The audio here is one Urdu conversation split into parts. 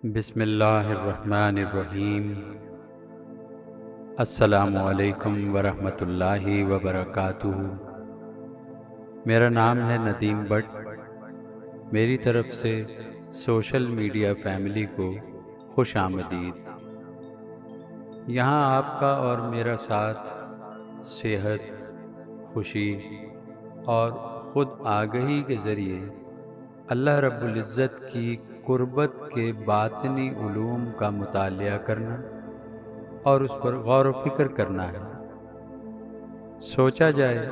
بسم اللہ الرحمن الرحیم۔ السلام علیکم ورحمۃ اللہ وبرکاتہ۔ میرا نام ہے ندیم بٹ۔ میری طرف سے سوشل میڈیا فیملی کو خوش آمدید۔ یہاں آپ کا اور میرا ساتھ صحت، خوشی اور خود آگہی کے ذریعے اللہ رب العزت کی قربت کے باطنی علوم کا مطالعہ کرنا اور اس پر غور و فکر کرنا ہے۔ سوچا جائے،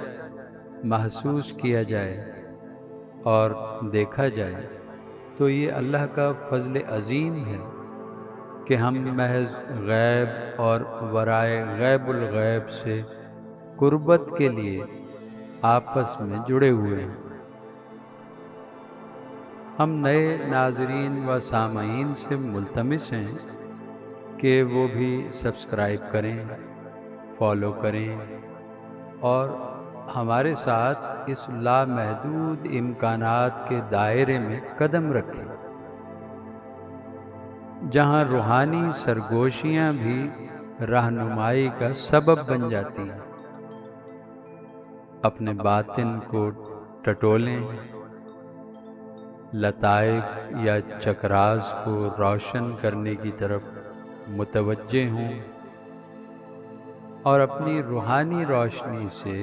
محسوس کیا جائے اور دیکھا جائے تو یہ اللہ کا فضل عظیم ہے کہ ہم محض غیب اور ورائے غیب الغیب سے قربت کے لیے آپس میں جڑے ہوئے ہیں۔ ہم نئے ناظرین و سامعین سے ملتمس ہیں کہ وہ بھی سبسکرائب کریں، فالو کریں اور ہمارے ساتھ اس لامحدود امکانات کے دائرے میں قدم رکھیں، جہاں روحانی سرگوشیاں بھی رہنمائی کا سبب بن جاتی ہیں۔ اپنے باطن کو ٹٹولیں، لطائف یا چکراز کو روشن کرنے کی طرف متوجہ ہوں اور اپنی روحانی روشنی سے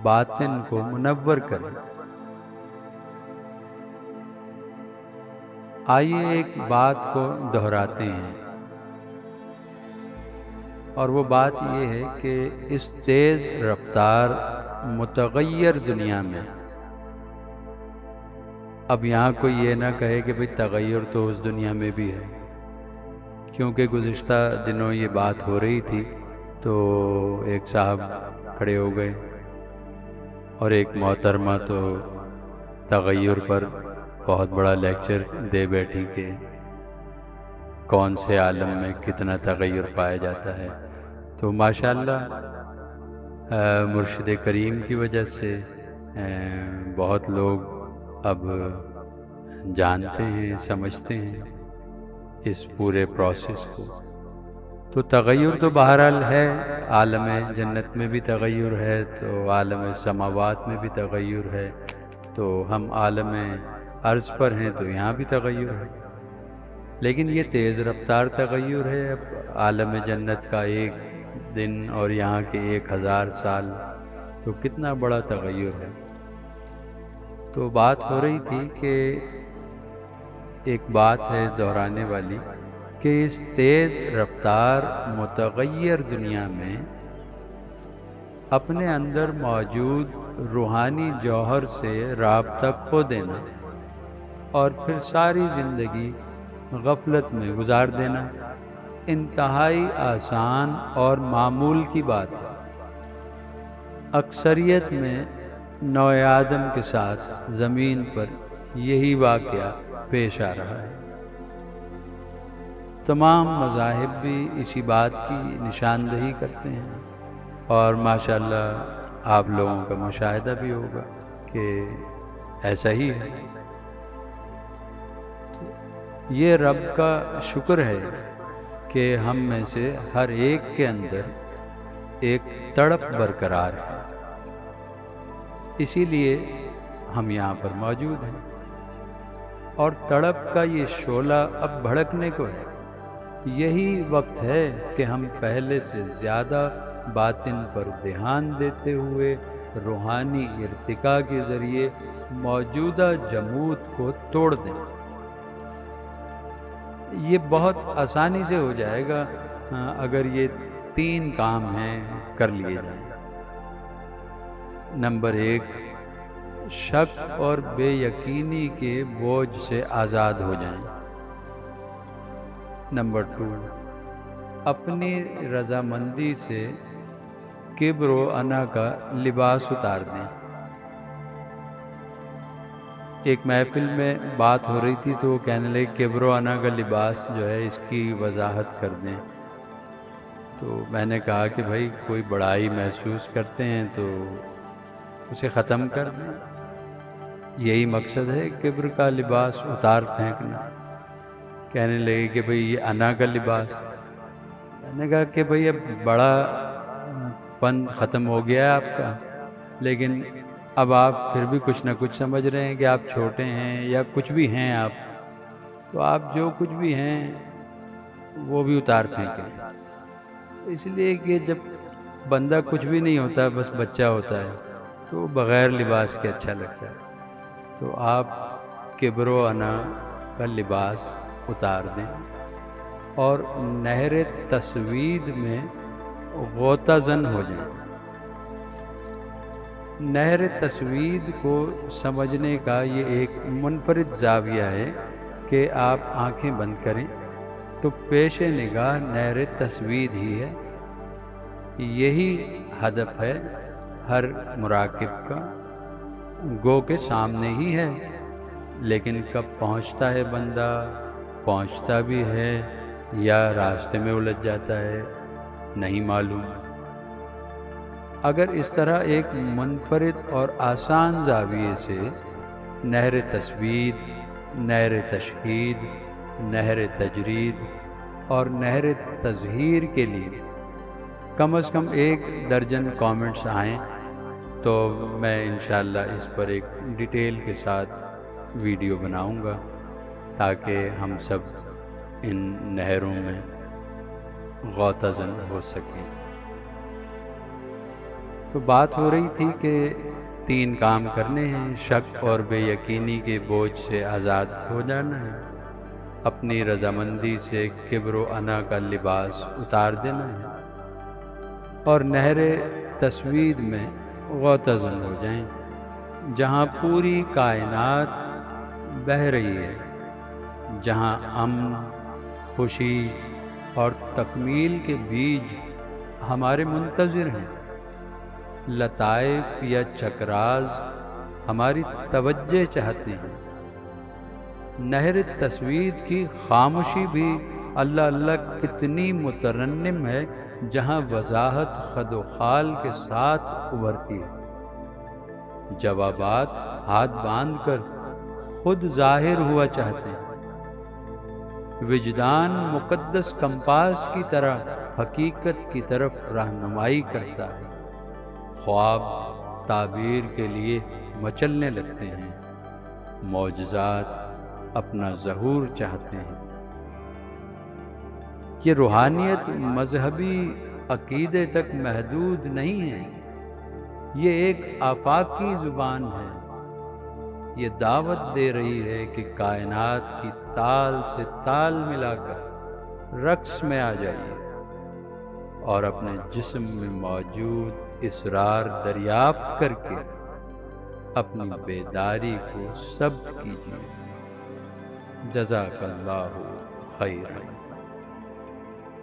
باطن کو منور کریں۔ آئیے ایک بات کو دہراتے ہیں، اور وہ بات یہ ہے کہ اس تیز رفتار متغیر دنیا میں اب یہاں کوئی یہ نہ کہے کہ بھئی تغیر تو اس دنیا میں بھی ہے، کیونکہ گزشتہ دنوں یہ بات ہو رہی تھی تو ایک صاحب کھڑے ہو گئے اور ایک محترمہ تو تغیر پر بہت بڑا لیکچر دے بیٹھی کہ کون سے عالم میں کتنا تغیر پایا جاتا ہے۔ تو ماشاءاللہ مرشد کریم کی وجہ سے بہت لوگ اب جانتے ہیں، سمجھتے ہیں اس پورے پروسیس کو۔ تو تغیر تو بہرحال ہے، عالم جنت میں بھی تغیر ہے، تو عالم سماوات میں بھی تغیر ہے، تو ہم عالم عرض پر ہیں تو یہاں بھی تغیر ہے، لیکن یہ تیز رفتار تغیر ہے۔ اب عالم جنت کا ایک دن اور یہاں کے 1000 سال، تو کتنا بڑا تغیر ہے۔ تو بات ہو رہی تھی کہ ایک بات ہے دہرانے والی کہ اس تیز رفتار متغیر دنیا میں اپنے اندر موجود روحانی جوہر سے رابطہ کھو دینا اور پھر ساری زندگی غفلت میں گزار دینا انتہائی آسان اور معمول کی بات ہے۔ اکثریت میں نو آدم کے ساتھ زمین پر یہی واقعہ پیش آ رہا ہے۔ تمام مذاہب بھی اسی بات کی نشاندہی کرتے ہیں، اور ماشاءاللہ آپ لوگوں کا مشاہدہ بھی ہوگا کہ ایسا ہی ہے۔ یہ رب کا شکر ہے کہ ہم میں سے ہر ایک کے اندر ایک تڑپ برقرار ہے، اسی لیے ہم یہاں پر موجود ہیں، اور تڑپ کا یہ شعلہ اب بھڑکنے کو ہے۔ یہی وقت ہے کہ ہم پہلے سے زیادہ باطن پر دھیان دیتے ہوئے روحانی ارتقاء کے ذریعے موجودہ جمود کو توڑ دیں۔ یہ بہت آسانی سے ہو جائے گا اگر یہ 3 کام ہیں کر لیے جائیں۔ نمبر 1، شک اور بے یقینی کے بوجھ سے آزاد ہو جائیں۔ نمبر 2، اپنی رضامندی سے کبر و انا کا لباس اتار دیں۔ ایک محفل میں بات ہو رہی تھی تو وہ کہنے لگے کبر و انا کا لباس جو ہے اس کی وضاحت کر دیں۔ تو میں نے کہا کہ بھائی کوئی بڑائی محسوس کرتے ہیں تو اسے ختم کر دیں، یہی مقصد ہے کبر کا لباس اتار پھینکنا۔ کہنے لگے کہ بھئی یہ انا کا لباس. میں نے کہا کہ بھئی اب بڑا پن ختم ہو گیا ہے آپ کا، لیکن اب آپ پھر بھی کچھ نہ کچھ سمجھ رہے ہیں کہ آپ چھوٹے ہیں یا کچھ بھی ہیں آپ، تو آپ جو کچھ بھی ہیں وہ بھی اتار پھینکیں. اس لیے کہ جب بندہ کچھ بھی نہیں ہوتا، بس بچہ ہوتا ہے، تو بغیر لباس کے اچھا لگتا ہے. تو آپ کبر و انا کا لباس اتار دیں اور نہر تسوید میں غوطہ زن ہو جائیں. نہر تسوید کو سمجھنے کا یہ ایک منفرد زاویہ ہے کہ آپ آنکھیں بند کریں تو پیش نگاہ نہر تسوید ہی ہے. یہی ہدف ہے ہر مراقب کا، گو کے سامنے ہی ہے، لیکن کب پہنچتا ہے بندہ، پہنچتا بھی ہے یا راستے میں الجھ جاتا ہے، نہیں معلوم. اگر اس طرح ایک منفرد اور آسان زاویے سے نہر تسوید، نہر تشہید، نہر تجرید اور نہر تظہیر کے لیے کم از کم 1 درجن کامنٹس آئیں تو میں انشاءاللہ اس پر ایک ڈیٹیل کے ساتھ ویڈیو بناؤں گا تاکہ ہم سب ان نہروں میں غوطہ زن ہو سکیں. تو بات ہو رہی تھی کہ 3 کام کرنے ہیں: شک اور بے یقینی کے بوجھ سے آزاد ہو جانا ہے، اپنی رضامندی سے کبر و انا کا لباس اتار دینا ہے، اور نہر تسوید میں غوطہ زن ہو جائیں جہاں پوری کائنات بہہ رہی ہے، جہاں امن، خوشی اور تکمیل کے بیج ہمارے منتظر ہیں. لطائف یا چکراز ہماری توجہ چاہتے ہیں. نہر تسوید کی خاموشی بھی اللہ اللہ کتنی مترنم ہے جہاں وضاحت خد و خال کے ساتھ ابھرتی ہے. جوابات ہاتھ باندھ کر خود ظاہر ہوا چاہتے ہیں. وجدان مقدس کمپاس کی طرح حقیقت کی طرف رہنمائی کرتا ہے. خواب تعبیر کے لیے مچلنے لگتے ہیں، معجزات اپنا ظہور چاہتے ہیں. یہ روحانیت مذہبی عقیدے تک محدود نہیں ہے، یہ ایک آفاقی زبان ہے. یہ دعوت دے رہی ہے کہ کائنات کی تال سے تال ملا کر رقص میں آ جائیے اور اپنے جسم میں موجود اسرار دریافت کر کے اپنی بیداری کو ثبت کیجیے. جزاک اللہ خیرا.